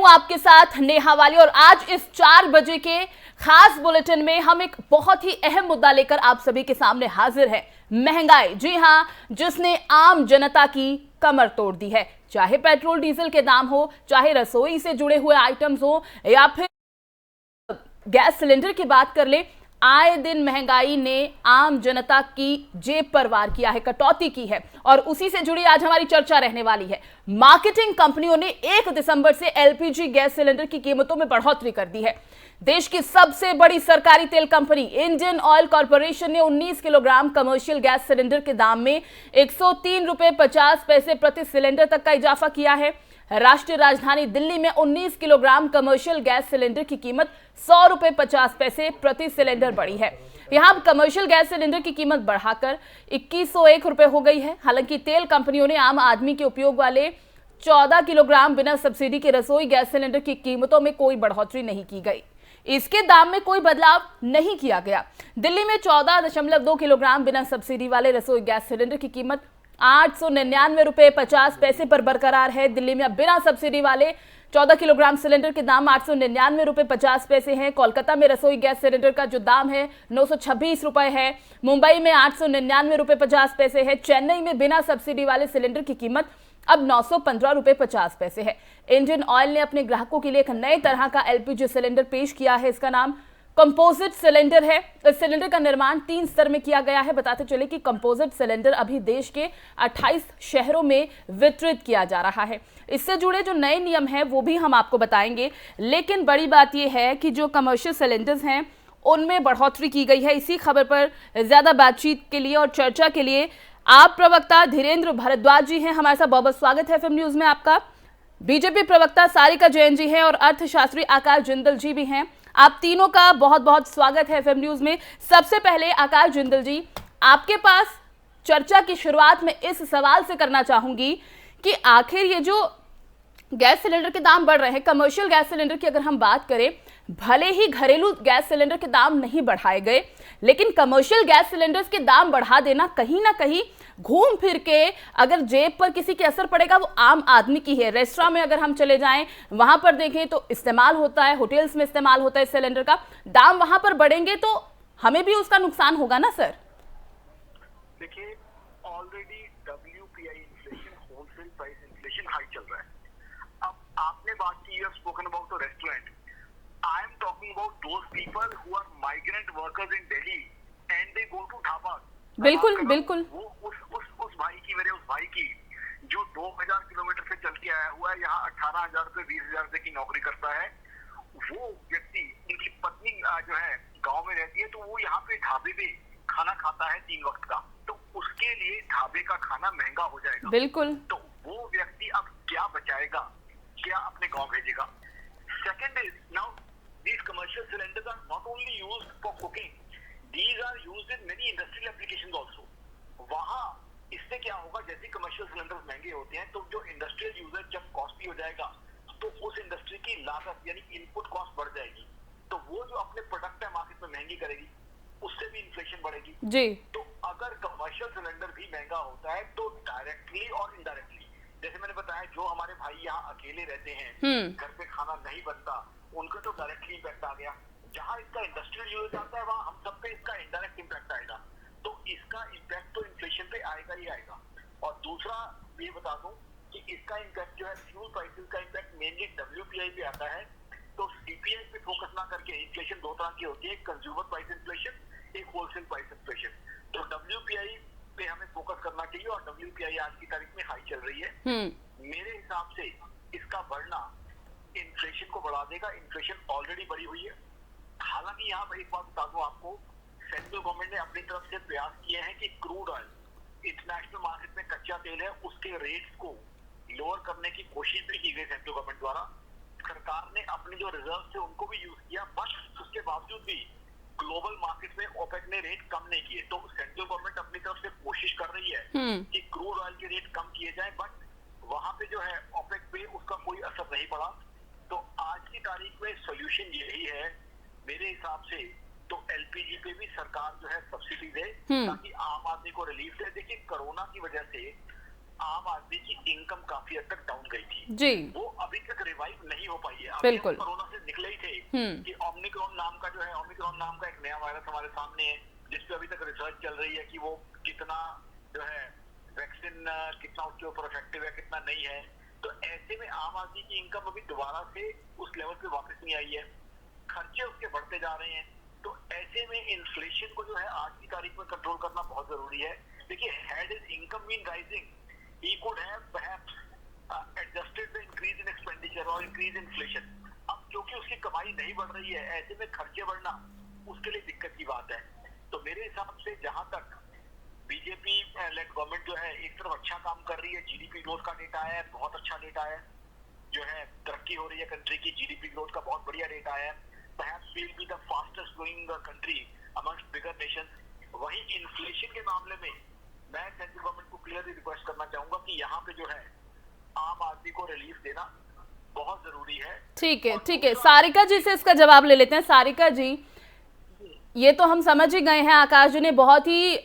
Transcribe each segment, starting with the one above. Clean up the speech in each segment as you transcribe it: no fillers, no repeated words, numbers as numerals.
हूं आपके साथ नेहा वाली और आज इस 4 बजे के खास बुलेटिन में हम एक बहुत ही अहम मुद्दा लेकर आप सभी के सामने हाजिर हैं। महंगाई, जी हां, जिसने आम जनता की कमर तोड़ दी है। चाहे पेट्रोल डीजल के दाम हो, चाहे रसोई से जुड़े हुए आइटम्स हो या फिर गैस सिलेंडर की बात कर ले, आए दिन महंगाई ने आम जनता की जेब पर वार किया है, कटौती की है और उसी से जुड़ी आज हमारी चर्चा रहने वाली है। मार्केटिंग कंपनियों ने 1 दिसंबर से एलपीजी गैस सिलेंडर की कीमतों में बढ़ोतरी कर दी है। देश की सबसे बड़ी सरकारी तेल कंपनी इंडियन ऑयल कॉर्पोरेशन ने 19 किलोग्राम कमर्शियल गैस सिलेंडर के दाम में 103 रुपए 50 पैसे प्रति सिलेंडर तक का इजाफा किया है। राष्ट्रीय राजधानी दिल्ली में 19 किलोग्राम कमर्शियल गैस सिलेंडर की कीमत 100 रुपए 50 पैसे प्रति सिलेंडर बढ़ी है। यहां कमर्शियल गैस सिलेंडर की कीमत बढ़ाकर 2101 रुपए हो गई है। हालांकि तेल कंपनियों ने आम आदमी के उपयोग वाले 14 किलोग्राम बिना सब्सिडी के रसोई गैस सिलेंडर की कीमतों में कोई बढ़ोतरी नहीं की गई। इसके दाम में कोई बदलाव नहीं किया गया। दिल्ली में 14.2 किलोग्राम बिना सब्सिडी वाले रसोई गैस सिलेंडर की कीमत 899 रुपए 50 पैसे पर बरकरार है। दिल्ली में अब बिना सब्सिडी वाले 14 किलोग्राम सिलेंडर के दाम 899 रुपए 50 पैसे हैं। कोलकाता में रसोई गैस सिलेंडर का जो दाम है 926 रुपए है। मुंबई में 899 रुपए 50 पैसे है। चेन्नई में बिना सब्सिडी वाले सिलेंडर की कीमत अब 915 रुपए 50 पैसे है। इंडियन ऑयल ने अपने ग्राहकों के लिए एक नए तरह का एलपीजी सिलेंडर पेश किया है। इसका नाम कंपोजिट सिलेंडर है। इस सिलेंडर का निर्माण 3 स्तर में किया गया है। बताते चले कि कंपोजिट सिलेंडर अभी देश के 28 शहरों में वितरित किया जा रहा है। इससे जुड़े जो नए नियम हैं वो भी हम आपको बताएंगे, लेकिन बड़ी बात यह है कि जो कमर्शियल सिलेंडर्स हैं उनमें बढ़ोतरी की गई है। इसी खबर पर ज्यादा बातचीत के लिए और चर्चा के लिए आप प्रवक्ता धीरेन्द्र भारद्वाज जी हैं हमारे साथ। बहुत बहुत स्वागत है एफएम न्यूज में आपका। बीजेपी प्रवक्ता सारिका जैन जी हैं और अर्थशास्त्री आकाश जिंदल जी भी हैं। आप तीनों का बहुत बहुत स्वागत है एफएम न्यूज में। सबसे पहले आकाश जिंदल जी, आपके पास चर्चा की शुरुआत में इस सवाल से करना चाहूंगी कि आखिर ये जो गैस सिलेंडर के दाम बढ़ रहे हैं, कमर्शियल गैस सिलेंडर की अगर हम बात करें, भले ही घरेलू गैस सिलेंडर के दाम नहीं बढ़ाए गए, लेकिन कमर्शियल गैस सिलेंडर्स के दाम बढ़ा देना कहीं ना कहीं घूम फिर के अगर जेब पर किसी के असर पड़ेगा वो आम आदमी की है। रेस्टोरेंट में अगर हम चले जाएं, वहां पर देखें तो इस्तेमाल होता है, होटल्स में इस्तेमाल होता है इस सिलेंडर का, दाम वहां पर बढ़ेंगे तो हमें भी उसका नुकसान होगा ना सर। देखिए, already WPI inflation, wholesale price inflation high चल रहा है। अब आपने बात की, you have spoken about the restaurant. I am talking about those people who are migrant workers in Delhi and they go to dhaba. बिल्कुल बिल्कुल। वो उस भाई की, मेरे उस भाई की जो 2000 किलोमीटर से चल के आया हुआ है, यहाँ 18,000 से 20,000 से की नौकरी करता है, वो व्यक्ति, उनकी पत्नी जो है गांव में रहती है, तो वो यहाँ पे ढाबे पे खाना खाता है 3 वक्त का, तो उसके लिए ढाबे का खाना महंगा हो जाएगा। बिल्कुल। तो वो व्यक्ति अब क्या बचाएगा, क्या अपने गांव भेजेगा? Second is, now these commercial cylinders are not only used for cooking, these are used in many industrial applications also. वहाँ इससे क्या होगा, जैसे कमर्शियल सिलेंडर्स महंगे होते हैं तो जो इंडस्ट्रियल यूजर जब कॉस्टली हो जाएगा तो उस इंडस्ट्री की लागत यानी इनपुट कॉस्ट बढ़ जाएगी, तो वो जो अपने प्रोडक्ट है मार्केट में महंगी करेगी, उससे भी इन्फ्लेशन बढ़ेगी जी। तो अगर कमर्शियल सिलेंडर भी महंगा होता है तो डायरेक्टली और इनडायरेक्टली, जैसे मैंने बताया, जो हमारे भाई यहाँ अकेले रहते हैं, घर पे खाना नहीं बनता, उनको तो डायरेक्टली इम्पैक्ट आ गया। जहाँ इसका इंडस्ट्रियल यूज आता है वहाँ हम सब पे इसका इनडायरेक्ट इम्पैक्ट आएगा, तो इसका इम्पैक्ट तो इन्फ्लेशन पे आएगा ही आएगा। और दूसरा ये बता दूं कि इसका इम्पैक्ट जो है, फ्यूल प्राइसेस का इम्पैक्ट मेनली WPI पे आता है। तो CPI पे फोकस ना करके, इन्फ्लेशन 2 तरह की होती है, एक कंज्यूमर प्राइस इन्फ्लेशन, एक होलसेल प्राइस इन्फ्लेशन। तो WPI पे हमें फोकस करना चाहिए और WPI आज की तारीख में हाई चल रही है। मेरे हिसाब से इसका बढ़ना इन्फ्लेशन को बढ़ा देगा। इन्फ्लेशन ऑलरेडी बढ़ी हुई है। हालांकि यहाँ पर एक बात बता दूं आपको, सेंट्रल गवर्नमेंट ने अपनी तरफ से प्रयास किए हैं कि क्रूड ऑयल, इंटरनेशनल मार्केट में कच्चा तेल है, उसके रेट्स को लोअर करने की कोशिश भी की गई सेंट्रल गवर्नमेंट द्वारा। सरकार ने अपने जो रिजर्व थे उनको भी यूज किया, बट उसके बावजूद भी ग्लोबल मार्केट में ओपेक ने रेट कम नहीं किए। तो सेंट्रल गवर्नमेंट अपनी तरफ से कोशिश कर रही है कि क्रूड ऑयल के रेट कम किए जाए, बट वहां पे जो है ओपेक पे उसका कोई असर नहीं पड़ा। तो आज की तारीख में सोल्यूशन यही है मेरे हिसाब से, तो एलपीजी पे भी सरकार जो है सब्सिडी दे ताकि आम आदमी को रिलीफ दे। देखिए, कोरोना की वजह से आम आदमी की इनकम काफी हद तक डाउन गई थी जी, वो अभी तक रिवाइव नहीं हो पाई है। बिल्कुल। अभी हम कोरोना से निकले ही थे कि ओमिक्रॉन नाम का एक नया वायरस हमारे सामने है, जिसपे अभी तक रिसर्च चल रही है कि वो कितना जो है वैक्सीन कितना उसके ऊपर इफेक्टिव है, कितना नहीं है। तो ऐसे में आम आदमी की इनकम अभी दोबारा से उस लेवल पे वापस नहीं आई है, खर्चे उसके बढ़ते जा रहे हैं। तो ऐसे में इन्फ्लेशन को जो है आज की तारीख में कंट्रोल करना बहुत जरूरी है। देखिए, had his income been rising, he could have perhaps adjusted the increase in expenditure or increase in inflation. अब क्योंकि उसकी कमाई नहीं बढ़ रही है, ऐसे में खर्चे बढ़ना उसके लिए दिक्कत की बात है। तो मेरे हिसाब से जहां तक बीजेपी लेड गवर्नमेंट जो है एक तरफ अच्छा काम कर रही है, जीडीपी ग्रोथ का डेटा है, बहुत अच्छा डेटा है, जो है तरक्की हो रही है कंट्री की, जीडीपी ग्रोथ का बहुत बढ़िया डेटा है, perhaps will be the fastest growing country amongst bigger nations. वहीं इन्फ्लेशन के मामले में मैं सेंट्रल गवर्नमेंट को क्लियरली रिक्वेस्ट करना चाहूंगा कि यहाँ पे जो है आम आदमी को रिलीफ देना बहुत जरूरी है। ठीक है, ठीक है। सारिका जी से इसका जवाब ले लेते हैं। सारिका जी, ये तो हम समझ ही गए हैं, आकाश जी ने बहुत ही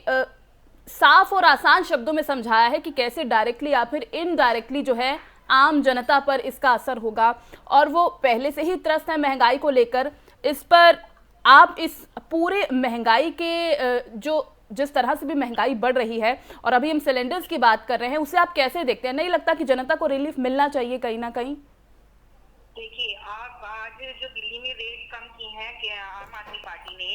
साफ और आसान शब्दों में समझाया है कि कैसे डायरेक्टली या फिर इनडायरेक्टली जो है आम जनता पर इसका असर होगा, और वो पहले से ही त्रस्त है महंगाई को लेकर। इस पर आप इस पूरे महंगाई के जिस तरह से भी महंगाई बढ़ रही है और अभी हम सिलेंडर्स की बात कर रहे हैं, उसे आप कैसे देखते हैं? नहीं लगता कि जनता को रिलीफ मिलना चाहिए कहीं ना कहीं? देखिए, आप आज जो दिल्ली में रेट कम की हैं कि आम आदमी पार्टी ने,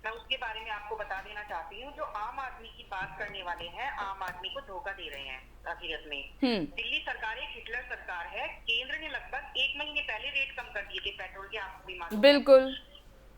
मैं उसके बारे में आपको बता देना चाहती हूँ। जो आम आदमी की बात करने वाले हैं, आम आदमी को धोखा दे रहे हैं आखिरत में। दिल्ली सरकार एक हिटलर सरकार है। केंद्र ने लगभग 1 महीने पहले रेट कम कर दिए थे पेट्रोल के, आपको भी मालूम बिल्कुल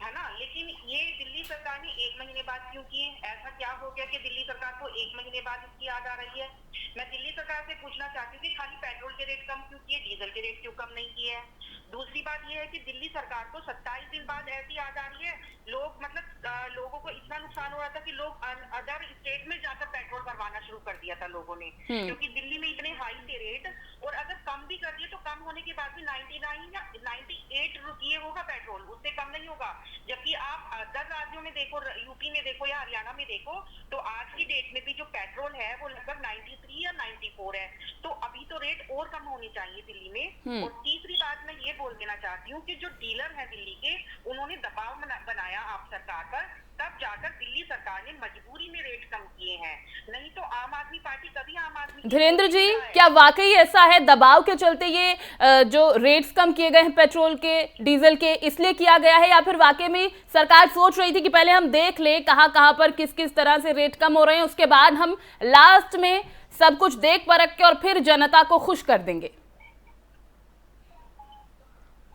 है ना। लेकिन ये दिल्ली सरकार ने 1 महीने बाद क्यों किए? ऐसा क्या हो गया कि दिल्ली सरकार को 1 महीने बाद इसकी याद आ रही है? मैं दिल्ली सरकार से पूछना चाहती हूँ कि खाली पेट्रोल के रेट कम क्यों किए, डीजल के रेट क्यों कम नहीं किए हैं? दूसरी बात यह है कि दिल्ली सरकार को 27 दिन बाद ऐसी याद आ रही है। लोगों को इतना नुकसान हो रहा था कि लोग अदर स्टेट में जाकर पेट्रोल भरवाना शुरू कर दिया था लोगों ने, क्योंकि दिल्ली में इतने हाई थे रेट। और अगर कम भी कर दिए तो कम होने के बाद भी 99 या 98 रुपये होगा पेट्रोल, उससे कम नहीं होगा। जबकि आप अदर राज्यों में देखो, यूपी में देखो या हरियाणा में देखो, तो आज की डेट में भी जो पेट्रोल है वो लगभग 93 या 94 है। तो अभी तो रेट और कम होनी चाहिए दिल्ली में। और तीसरी बात मैं ये बोल देना चाहती हूँ कि जो डीलर है दिल्ली के, उन्होंने दबाव बनाया आप सरकार पर, तब जाकर दिल्ली सरकार ने मजबूरी में रेट कम किए हैं। नहीं तो आम आदमी पार्टी कभी आम आदमी। धीरेन्द्र जी, क्या वाकई ऐसा है दबाव के चलते ये जो रेट्स कम किए गए हैं पेट्रोल के, डीजल के, इसलिए किया गया है, या फिर वाकई में सरकार सोच रही थी कि पहले हम देख ले कहाँ पर किस किस तरह से रेट कम हो रहे हैं, उसके बाद हम लास्ट में सब कुछ देख परख के और फिर जनता को खुश कर देंगे?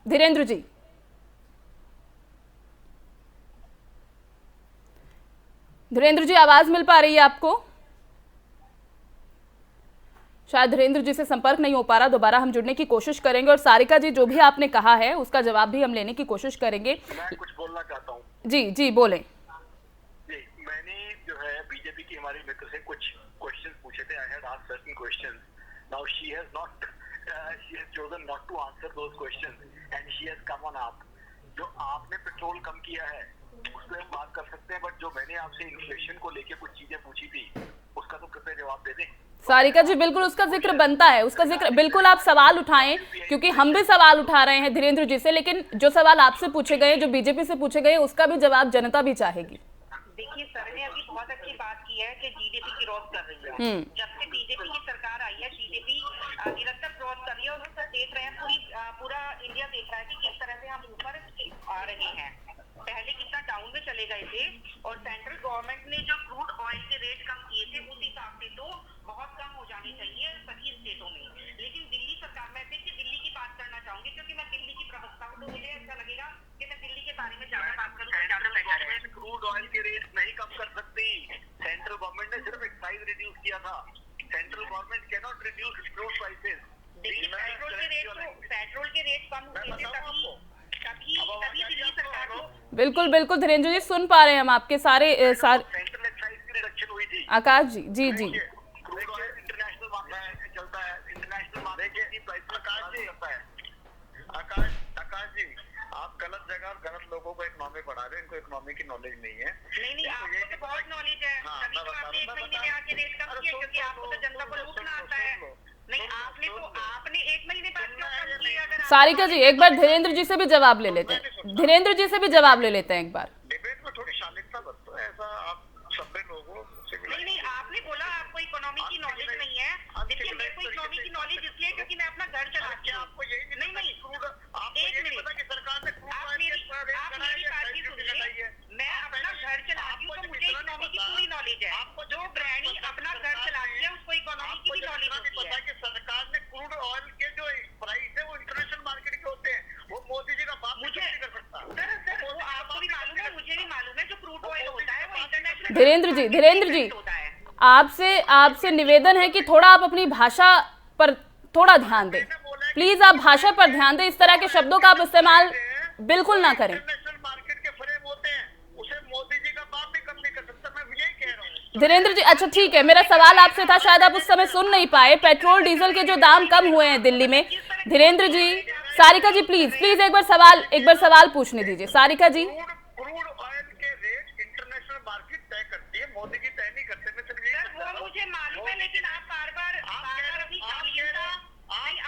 धीरेन्द्र जी, धीरेन्द्र जी, आवाज मिल पा रही है आपको? शायद धीरेन्द्र जी से संपर्क नहीं हो पा रहा। दोबारा हम जुड़ने की कोशिश करेंगे, और सारिका जी जो भी आपने कहा है उसका जवाब भी हम लेने की कोशिश करेंगे। मैं कुछ बोलना चाहता हूँ। जी जी, बोलें। जी, मैंने जो है बीजेपी की हमारी मित्र से कुछ क्वेश्चंस पूछे थे। I had asked certain questions. Now she has chosen not to answer those questions and she has come on up. जो आपने पेट्रोल कम किया है उस पर हम बात कर सकते हैं, बट जो मैंने आपसे इन्फ्लेशन को लेके कुछ चीजें पूछी थी उसका तो कृपया जवाब दे दें। सारिका जी, बिल्कुल उसका जिक्र बनता है, उसका जिक्र बिल्कुल आप सवाल उठाएं, क्योंकि हम भी सवाल उठा रहे हैं धीरेन्द्र जी से, लेकिन जो सवाल आपसे पूछे गए, जो बीजेपी से पूछे गए, उसका भी जवाब जनता भी चाहेगी। देखिए, सर ने अभी बहुत अच्छी बात की है कि जीडीपी ग्रोथ कर रही है। जब से बीजेपी की सरकार आई है, जीडीपी निरंतर ग्रोथ कर रही है, और हम देख रहे हैं, पूरा इंडिया देख रहा है कि किस तरह से हम ऊपर आ रहे हैं। पहले कितना डाउन में चले गए थे, और सेंट्रल गवर्नमेंट ने जो क्रूड ऑयल के रेट कम किए थे उस हिसाब से तो बहुत कम हो जाने चाहिए सभी स्टेटों में। लेकिन दिल्ली सरकार, मैं देखिए दिल्ली की बात करना चाहूंगी, क्योंकि मैं दिल्ली की प्रवक्ता हूँ, तो मुझे ऐसा लगेगा कि मैं दिल्ली के बारे में ज्यादा बात करूँ। क्रूड ऑयल के रेट नहीं कम कर सकती। सेंट्रल गवर्नमेंट ने सिर्फ एक्साइज रिड्यूस किया था। Central government can not reduce crude prices. Petrol के रेट कम हुए थे तभी दिल्ली सरकार को। बिल्कुल बिल्कुल धीरेन्द्र जी, सुन पा रहे हैं हम आपके सारे सेंट्रल एक्साइज की रिडक्शन हुई थी। आकाश जी, जी जी, इंटरनेशनल मार्केट चलता है, इंटरनेशनल मार्केट की प्राइस करता है। आकाश जी, आप गलत जगह और गलत लोगों को इकोनॉमी पढ़ा रहे हैं, इनको इकोनॉमी की नॉलेज नहीं है। नहीं आपको तो बहुत नॉलेज है, तभी तो आपने 1 महीने में आके रेट कम किया, क्योंकि आपको तो जनता को लूटना आता है। नहीं आपने 1 महीने बाद क्यों कम किया? अगर सारिका जी एक बार धीरेन्द्र जी से भी जवाब ले लेते हैं, धीरेन्द्र जी से भी जवाब ले लेते हैं एक बार। डिबेट में थोड़ी शालीनता बरतो, ऐसा आप सभ्य लोग हो। नहीं आपने बोला आपको इकोनॉमी की नॉलेज नहीं है। देखिए मेरे को इकोनॉमी की नॉलेज इसलिए क्योंकि मैं अपना घर चलाती हूँ। आपको यही नहीं एक मिनट, आप मेरी बात ही सुनिए। मैं अपना घर चलाती हूँ तो मुझे इकोनॉमी की पूरी नॉलेज है। जो गृहिणी अपना घर चलाती है उसको इकोनॉमी की भी नॉलेज होती है। कि सरकार ने क्रूड ऑयल के जो प्राइस है वो इंटरनेशनल मार्केट के होते हैं, वो मोदी जी का बाप मुझे नहीं कर सकता। सर वो आपको भी मालूम है, मुझे भी मालूम है, जो क्रूड ऑयल होता है वो इंटरनेशनल। धीरेन्द्र जी आपसे निवेदन है कि थोड़ा आप अपनी भाषा पर थोड़ा ध्यान दें, प्लीज आप भाषा पर ध्यान दें, इस तरह के शब्दों का आप इस्तेमाल बिल्कुल ना करें। इंटरनेशनल मार्केट के फ्रेम होते हैं, उसे मोदी जी का बाप भी कम नहीं कर सकता, मैं यही कह रहा हूँ। धीरेन्द्र जी अच्छा ठीक है, मेरा सवाल आपसे था, शायद आप उस समय सुन नहीं पाए। पेट्रोल डीजल के जो दाम कम हुए हैं दिल्ली में, धीरेन्द्र जी, सारिका जी प्लीज एक बार सवाल पूछने दीजिए। सारिका जी, क्रूड ऑयल के रेट इंटरनेशनल मार्केट तय करती है, मोदी जी तय नहीं करते। मैं सिर्फ यही वो मुझे मालूम है, लेकिन आप बार-बार अपनी शालीनता,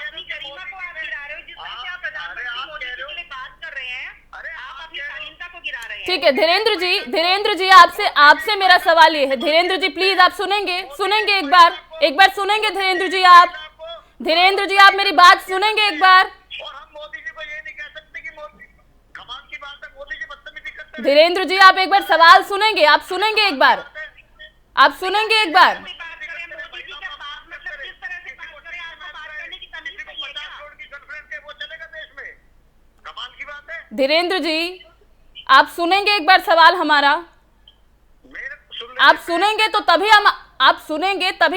अपनी गरिमा को आप गिरा रहे हो। जिस तरह से आप प्रधानमंत्री मोदी जी के लिए बात कर रहे हैं, आप अपनी शालीनता को गिरा रहे हैं। ठीक है धीरेन्द्र जी आपसे मेरा सवाल ये है, धीरेन्द्र जी प्लीज आप सुनेंगे एक बार सुनेंगे धीरेन्द्र जी आप मेरी बात सुनेंगे एक बार। और हम मोदी जी को ये नहीं कह सकते कि मोदी कमाल की बात है, मोदी जी बदतमीजी करते हैं। धीरेन्द्र जी आप एक बार सवाल सुनेंगे, आप सुनेंगे एक बार। धीरेन्द्र जी आप सुनेंगे एक बार सवाल हमारा, आप सुनेंगे तो तभी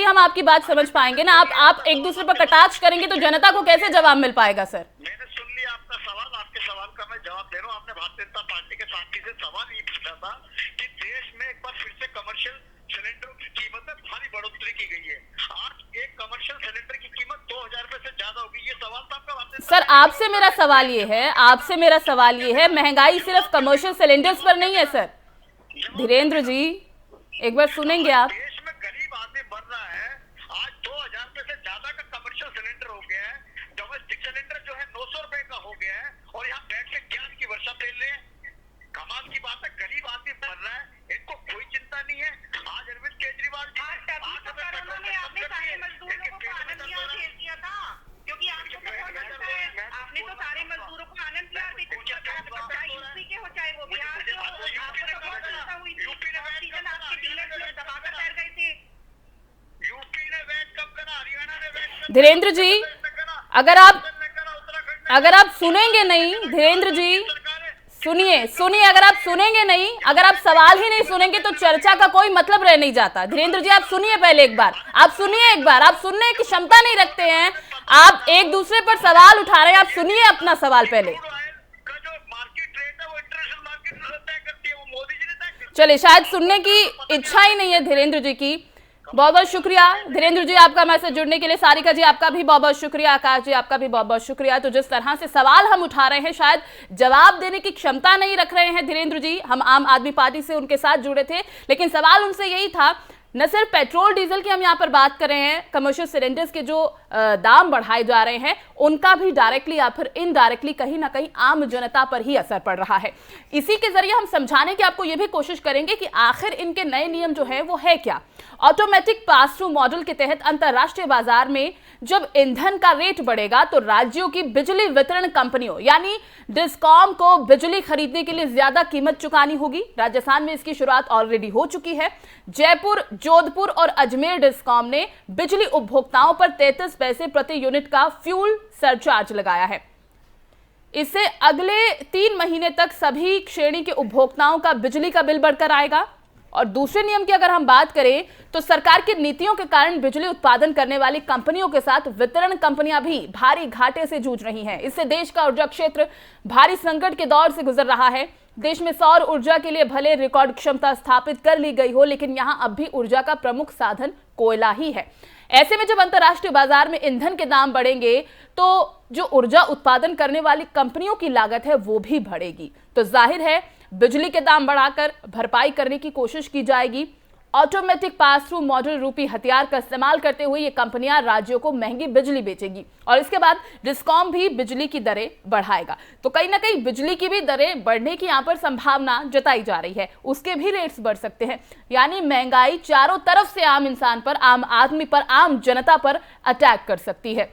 हम आपकी बात समझ पाएंगे ना। आप एक दूसरे पर कटाक्ष करेंगे तो जनता को कैसे जवाब मिल पाएगा? सर मैंने सुन लिया आपका सवाल, आपके सवाल का मैं जवाब दे रहा हूँ। आपने भारतीय जनता पार्टी के साथी से सवाल ये पूछा था कि देश में एक बार फिर से कमर्शियल सिलेंडरों की कीमत में भारी बढ़ोतरी की गई है। आज एक कमर्शियल सिलेंडर की कीमत 2000 रुपए से ज्यादा होगी। ये सवाल था आपका भारतीय सर आपसे मेरा सवाल ये है, महंगाई सिर्फ कमर्शियल सिलेंडर्स पर नहीं है सर। धीरेन्द्र जी एक बार सुनेंगे आप। देश में गरीब आदमी मर रहा है, आज 2000 रुपए से ज्यादा का कमर्शियल सिलेंडर हो गया है। डोमेस्टिक सिलेंडर जो है 900 रुपए का हो गया है, और यहाँ बैठ के ज्ञान की वर्षा फैल रहे हैं। कमाल की बात है, गरीब आदमी मर रहा है, इनको कोई चिंता नहीं है। आज अरविंद केजरीवाल जी आपने सारे मजदूरों को आनंद विहार भेज दिया था, क्योंकि आपको बहुत लगता है। आपने तो सारे मजदूरों को आनंद विहार भेज दिया, चाहे यूपी के हो चाहे वो बिहार के हो। आपको तो बहुत चिंता हुई थी, ऑक्सीजन आपके डीलर लोग दबाकर बैठ गए थे। यूपी ने वैट कम करा, हरियाणा ने वैट कम धीरेन्द्र जी अगर आप सुनेंगे नहीं, धीरेन्द्र जी सुनिए अगर आप सुनेंगे नहीं, अगर आप सवाल ही नहीं सुनेंगे तो चर्चा का कोई मतलब रह नहीं जाता। धीरेन्द्र जी आप सुनिए पहले एक बार, आप सुनने की क्षमता नहीं रखते हैं, आप एक दूसरे पर सवाल उठा रहे हैं। आप सुनिए अपना सवाल पहले। चलिए शायद सुनने की इच्छा ही नहीं है धीरेन्द्र जी की। बहुत बहुत शुक्रिया धीरेन्द्र जी आपका मैसेज जुड़ने के लिए। सारिका जी आपका भी बहुत बहुत शुक्रिया, आकाश जी आपका भी बहुत बहुत शुक्रिया। तो जिस तरह से सवाल हम उठा रहे हैं, शायद जवाब देने की क्षमता नहीं रख रहे हैं धीरेन्द्र जी। हम आम आदमी पार्टी से उनके साथ जुड़े थे, लेकिन सवाल उनसे यही था, न सिर्फ पेट्रोल डीजल की हम यहाँ पर बात कर रहे हैं, कमर्शियल सिलेंडर्स के जो दाम बढ़ाए जा रहे हैं उनका भी डायरेक्टली या फिर इनडायरेक्टली कहीं ना कहीं आम जनता पर ही असर पड़ रहा है। इसी के जरिए हम समझाने की आपको ये भी कोशिश करेंगे कि आखिर इनके नए नियम जो है वो है क्या। ऑटोमेटिक पास थ्रू मॉडल के तहत अंतरराष्ट्रीय बाजार में जब ईंधन का रेट बढ़ेगा तो राज्यों की बिजली वितरण कंपनियों यानी डिस्कॉम को बिजली खरीदने के लिए ज्यादा कीमत चुकानी होगी। राजस्थान में इसकी शुरुआत ऑलरेडी हो चुकी है। जयपुर, जोधपुर और अजमेर डिस्कॉम ने बिजली उपभोक्ताओं पर 33 पैसे प्रति यूनिट का फ्यूल सरचार्ज लगाया है। इससे अगले 3 महीने तक सभी श्रेणी के उपभोक्ताओं का बिजली का बिल बढ़कर आएगा। और दूसरे नियम की अगर हम बात करें तो सरकार की नीतियों के कारण बिजली उत्पादन करने वाली कंपनियों के साथ वितरण कंपनियां भी भारी घाटे से जूझ रही हैं। इससे देश का ऊर्जा क्षेत्र भारी संकट के दौर से गुजर रहा है। देश में सौर ऊर्जा के लिए भले रिकॉर्ड क्षमता स्थापित कर ली गई हो, लेकिन यहां अब भी ऊर्जा का प्रमुख साधन कोयला ही है। ऐसे में जब अंतर्राष्ट्रीय बाजार में ईंधन के दाम बढ़ेंगे तो जो ऊर्जा उत्पादन करने वाली कंपनियों की लागत है वो भी बढ़ेगी। तो जाहिर है बिजली के दाम बढ़ाकर भरपाई करने की कोशिश की जाएगी। ऑटोमेटिक पास थ्रू मॉडल रूपी हथियार का इस्तेमाल करते हुए ये कंपनियां राज्यों को महंगी बिजली बेचेगी और इसके बाद डिस्कॉम भी बिजली की दरें बढ़ाएगा। तो कहीं ना कहीं बिजली की भी दरें बढ़ने की यहां पर संभावना जताई जा रही है, उसके भी रेट्स बढ़ सकते हैं। यानी महंगाई चारों तरफ से आम इंसान पर, आम आदमी पर, आम जनता पर अटैक कर सकती है।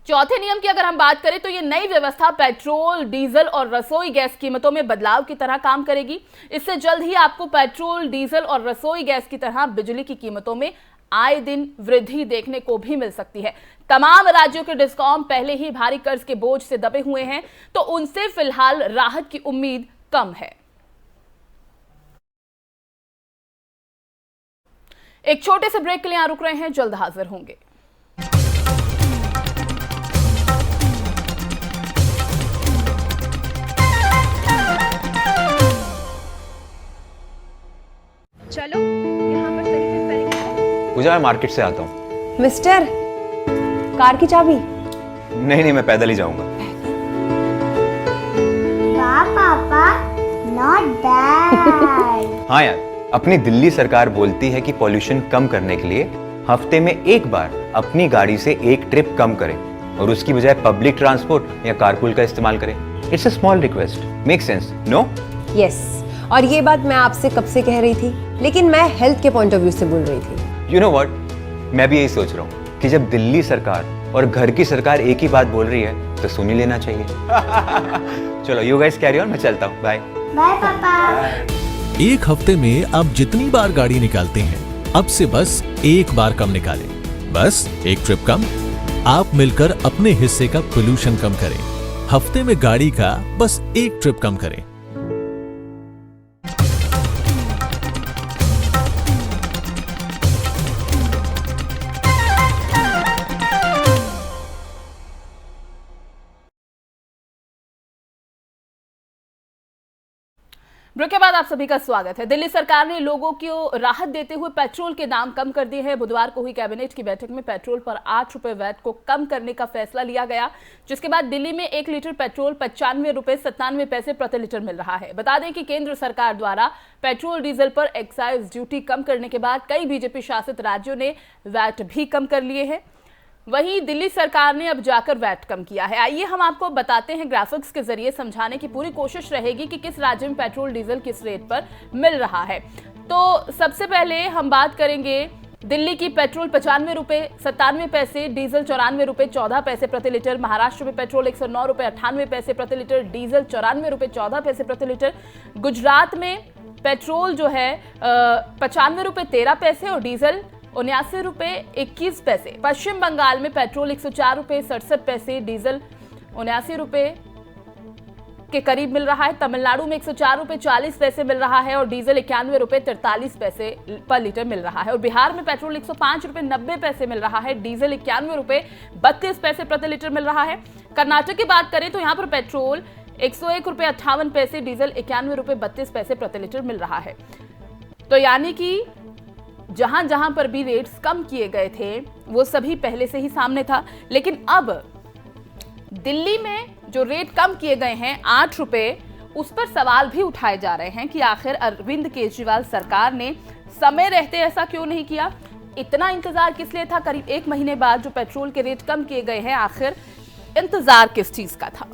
चौथे नियम की अगर हम बात करें तो ये नई व्यवस्था पेट्रोल, डीजल और रसोई गैस कीमतों में बदलाव की तरह काम करेगी। इससे जल्द ही आपको पेट्रोल, डीजल और रसोई गैस की तरह बिजली की कीमतों में आए दिन वृद्धि देखने को भी मिल सकती है। तमाम राज्यों के डिस्कॉम पहले ही भारी कर्ज के बोझ से दबे हुए हैं, तो उनसे फिलहाल राहत की उम्मीद कम है। एक छोटे से ब्रेक के लिए यहां रुक रहे हैं, जल्द हाजिर होंगे। चलो यहाँ पर सही से स्पेलिंग है। पूजा, मैं मार्केट से आता हूँ। मिस्टर, कार की चाबी? नहीं, मैं पैदल ही जाऊंगा। वाह पापा, नॉट बैड। हाँ यार, अपनी दिल्ली सरकार बोलती है कि पॉल्यूशन कम करने के लिए हफ्ते में एक बार अपनी गाड़ी से एक ट्रिप कम करें और उसकी बजाय पब्लिक ट्रांसपोर्ट या कारपूल का इस्तेमाल करें। It's a small request, make sense, no? Yes, और ये बात मैं आपसे कब से कह रही थी, लेकिन मैं हेल्थ के पॉइंट ऑफ व्यू से बोल रही थी। यू नो व्हाट, मैं भी यही सोच रहा हूँ कि जब दिल्ली सरकार और घर की सरकार एक ही बात बोल रही है तो सुन ही लेना चाहिए। चलो यू गाइस कैरी ऑन, मैं चलता हूँ, बाय। बाय पापा। एक हफ्ते में आप जितनी बार गाड़ी निकालते हैं, अब से बस एक बार कम निकालें। बस एक ट्रिप कम, आप मिलकर अपने हिस्से का पोल्यूशन कम करें। हफ्ते में गाड़ी का बस एक ट्रिप कम करें। ब्रेक के बाद आप सभी का स्वागत है। दिल्ली सरकार ने लोगों को राहत देते हुए पेट्रोल के दाम कम कर दिए हैं। बुधवार को हुई कैबिनेट की बैठक में पेट्रोल पर 8 रुपए वैट को कम करने का फैसला लिया गया, जिसके बाद दिल्ली में 1 लीटर पेट्रोल 95 रुपए 97 पैसे प्रति लीटर मिल रहा है। बता दें कि केंद्र सरकार द्वारा पेट्रोल डीजल पर एक्साइज ड्यूटी कम करने के बाद कई बीजेपी शासित राज्यों ने वैट भी कम कर लिए हैं। वहीं दिल्ली सरकार ने अब जाकर वैट कम किया है। आइए हम आपको बताते हैं, ग्राफिक्स के जरिए समझाने की पूरी कोशिश रहेगी कि किस राज्य में पेट्रोल डीजल किस रेट पर मिल रहा है। तो सबसे पहले हम बात करेंगे दिल्ली की। पेट्रोल 95 रुपए 97 पैसे, डीजल 94 रुपए 14 पैसे प्रति लीटर। महाराष्ट्र में पेट्रोल 109 रुपए 98 पैसे प्रति लीटर, डीजल 94 रुपए 14 पैसे प्रति लीटर। गुजरात में पेट्रोल जो है 95 रुपए 13 पैसे और डीजल 79 रुपए 21 पैसे। पश्चिम बंगाल में पेट्रोल 104 रुपए 67 पैसे, डीजल 79 रुपए के करीब मिल रहा है। तमिलनाडु में 104 रुपए 40 पैसे मिल रहा है और डीजल 91 रुपए 43 पैसे पर लीटर मिल रहा है। और बिहार में पेट्रोल 105 रुपए 90 पैसे मिल रहा है, डीजल 91 रुपए 32 पैसे प्रति लीटर मिल रहा है। कर्नाटक की बात करें तो यहाँ पर पेट्रोल 101 रुपए 58 पैसे, डीजल 91 रुपए 32 पैसे प्रति लीटर मिल रहा है। तो यानी कि जहां जहां पर भी रेट्स कम किए गए थे वो सभी पहले से ही सामने था, लेकिन अब दिल्ली में जो रेट कम किए गए हैं 8 रुपए, उस पर सवाल भी उठाए जा रहे हैं कि आखिर अरविंद केजरीवाल सरकार ने समय रहते ऐसा क्यों नहीं किया। इतना इंतजार किस लिए था? करीब 1 महीने बाद जो पेट्रोल के रेट कम किए गए हैं, आखिर इंतजार किस चीज का था?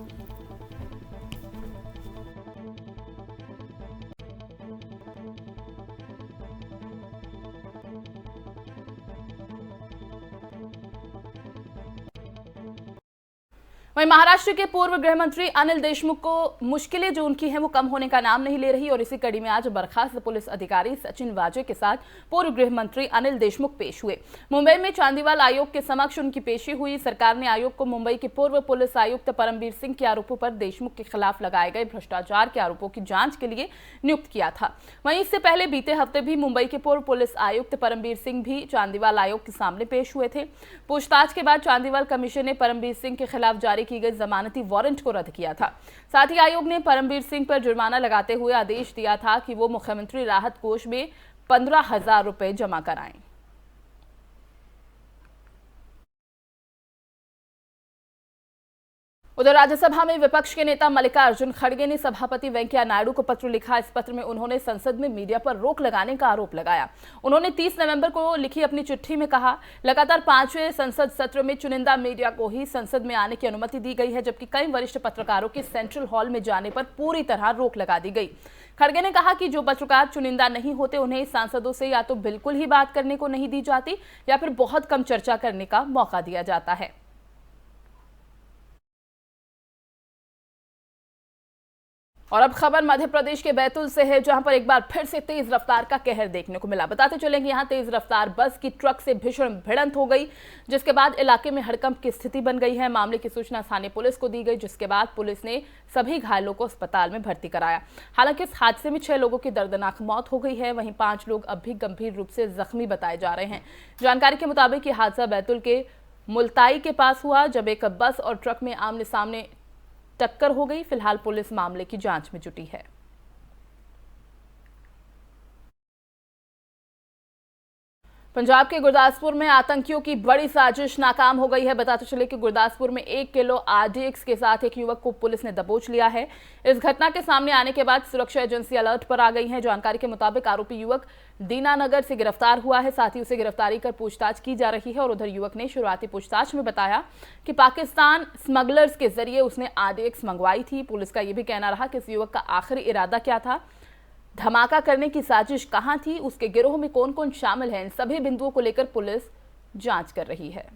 वहीं महाराष्ट्र के पूर्व गृह मंत्री अनिल देशमुख को मुश्किलें जो उनकी हैं वो कम होने का नाम नहीं ले रही और इसी कड़ी में आज बर्खास्त पुलिस अधिकारी सचिन वाजे के साथ पूर्व गृह मंत्री अनिल देशमुख पेश हुए। मुंबई में चांदीवाल आयोग के समक्ष उनकी पेशी हुई। सरकार ने आयोग को मुंबई के पूर्व पुलिस आयुक्त परमबीर सिंह के आरोपों पर देशमुख के खिलाफ लगाए गए भ्रष्टाचार के आरोपों की जांच के लिए नियुक्त किया था। वहीं इससे पहले बीते हफ्ते भी मुंबई के पूर्व पुलिस आयुक्त परमबीर सिंह भी चांदीवाल आयोग के सामने पेश हुए थे। पूछताछ के बाद चांदीवाल कमीशन ने परमबीर सिंह के खिलाफ जारी की गई जमानती वारंट को रद्द किया था। साथ ही आयोग ने परमबीर सिंह पर जुर्माना लगाते हुए आदेश दिया था कि वो मुख्यमंत्री राहत कोष में 15,000 रुपए जमा कराएं। उधर राज्यसभा में विपक्ष के नेता मल्लिकार्जुन खड़गे ने सभापति वेंकैया नायडू को पत्र लिखा। इस पत्र में उन्होंने संसद में मीडिया पर रोक लगाने का आरोप लगाया। उन्होंने 30 नवंबर को लिखी अपनी चिट्ठी में कहा, लगातार 5वें संसद सत्र में चुनिंदा मीडिया को ही संसद में आने की अनुमति दी गई है, जबकि कई वरिष्ठ पत्रकारों के सेंट्रल हॉल में जाने पर पूरी तरह रोक लगा दी गई। खड़गे ने कहा कि जो पत्रकार चुनिंदा नहीं होते उन्हें सांसदों से या तो बिल्कुल ही बात करने को नहीं दी जाती या फिर बहुत कम चर्चा करने का मौका दिया जाता है। और अब खबर मध्य प्रदेश के बैतूल से है, जहां पर एक बार फिर से तेज रफ्तार का कहर देखने को मिला। बताते चलेंगे यहां तेज रफ्तार बस की ट्रक से भीषण भिड़ंत हो गई, जिसके बाद इलाके में हड़कंप की स्थिति बन गई है। मामले की सूचना स्थानीय पुलिस को दी गई, जिसके बाद पुलिस ने सभी घायलों को अस्पताल में भर्ती कराया। हालांकि इस हादसे में 6 लोगों की दर्दनाक मौत हो गई है, वहीं 5 लोग अब भी गंभीर रूप से जख्मी बताए जा रहे हैं। जानकारी के मुताबिक ये हादसा बैतूल के मुल्ताई के पास हुआ, जब एक बस और ट्रक में आमने सामने टक्कर हो गई। फिलहाल पुलिस मामले की जांच में जुटी है। पंजाब के गुरदासपुर में आतंकियों की बड़ी साजिश नाकाम हो गई है। बताते चले कि गुरदासपुर में 1 किलो RDX के साथ एक युवक को पुलिस ने दबोच लिया है। इस घटना के सामने आने के बाद सुरक्षा एजेंसी अलर्ट पर आ गई है। जानकारी के मुताबिक आरोपी युवक दीनानगर से गिरफ्तार हुआ है, साथ ही उसे गिरफ्तारी कर पूछताछ की जा रही है। और उधर युवक ने शुरुआती पूछताछ में बताया कि पाकिस्तान स्मगलर्स के जरिए उसने RDX मंगवाई थी। पुलिस का यह भी कहना रहा कि इस युवक का आखिरी इरादा क्या था, धमाका करने की साजिश कहां थी, उसके गिरोह में कौन कौन शामिल है, इन सभी बिंदुओं को लेकर पुलिस जांच कर रही है।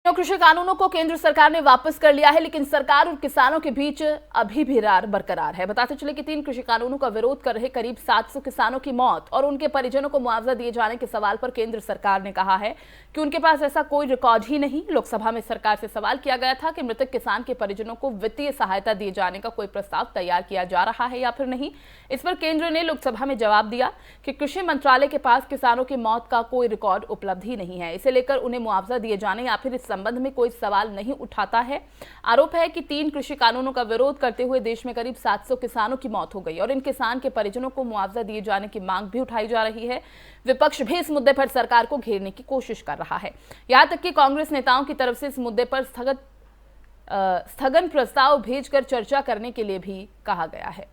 कृषि कानूनों को केंद्र सरकार ने वापस कर लिया है, लेकिन सरकार और किसानों के बीच अभी भी रार बरकरार है। बताते चले कि 3 कृषि कानूनों का विरोध कर रहे करीब 700 किसानों की मौत और उनके परिजनों को मुआवजा दिए जाने के सवाल पर केंद्र सरकार ने कहा है कि उनके पास ऐसा कोई रिकॉर्ड ही नहीं। लोकसभा में सरकार से सवाल किया गया था कि मृतक किसान के परिजनों को वित्तीय सहायता दिए जाने का कोई प्रस्ताव तैयार किया जा रहा है या फिर नहीं। इस पर केंद्र ने लोकसभा में जवाब दिया कि कृषि मंत्रालय के पास किसानों की मौत का कोई रिकॉर्ड उपलब्ध ही नहीं है। इसे लेकर उन्हें मुआवजा दिए जाने या फिर इस संबंध में कोई सवाल नहीं उठाता है। आरोप है कि 3 कृषि कानूनों का विरोध करते हुए देश में करीब 700 किसानों की मौत हो गई और इन किसान के परिजनों को मुआवजा दिए जाने की मांग भी उठाई जा रही है। विपक्ष भी इस मुद्दे पर सरकार को घेरने की कोशिश कर रहा है। यहां तक कि कांग्रेस नेताओं की तरफ से इस मुद्दे पर स्थगन प्रस्ताव भेजकर चर्चा करने के लिए भी कहा गया है।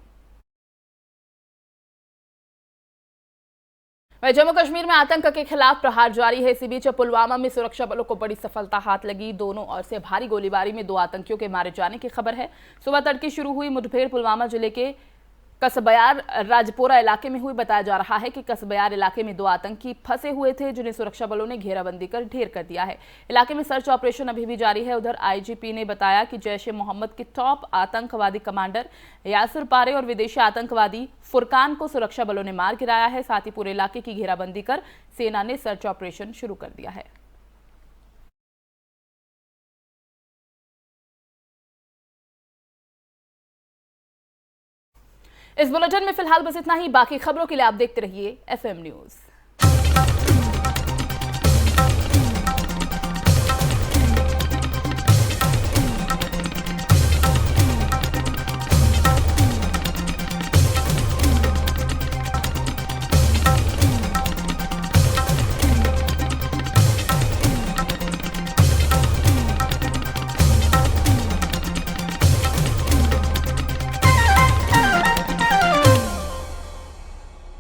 जम्मू कश्मीर में आतंक के खिलाफ प्रहार जारी है। इसी बीच पुलवामा में सुरक्षा बलों को बड़ी सफलता हाथ लगी। दोनों ओर से भारी गोलीबारी में 2 आतंकियों के मारे जाने की खबर है। सुबह तड़के शुरू हुई मुठभेड़ पुलवामा जिले के कसबयार राजपोरा इलाके में हुई। बताया जा रहा है कि कसबयार इलाके में 2 आतंकी फंसे हुए थे, जिन्हें सुरक्षा बलों ने घेराबंदी कर ढेर कर दिया है। इलाके में सर्च ऑपरेशन अभी भी जारी है। उधर IGP ने बताया कि जैश ए मोहम्मद के टॉप आतंकवादी कमांडर यासिर पारे और विदेशी आतंकवादी फुरकान को सुरक्षा बलों ने मार गिराया है। साथ ही पूरे इलाके की घेराबंदी कर सेना ने सर्च ऑपरेशन शुरू कर दिया है। इस बुलेटिन में फिलहाल बस इतना ही। बाकी खबरों के लिए आप देखते रहिए FM न्यूज।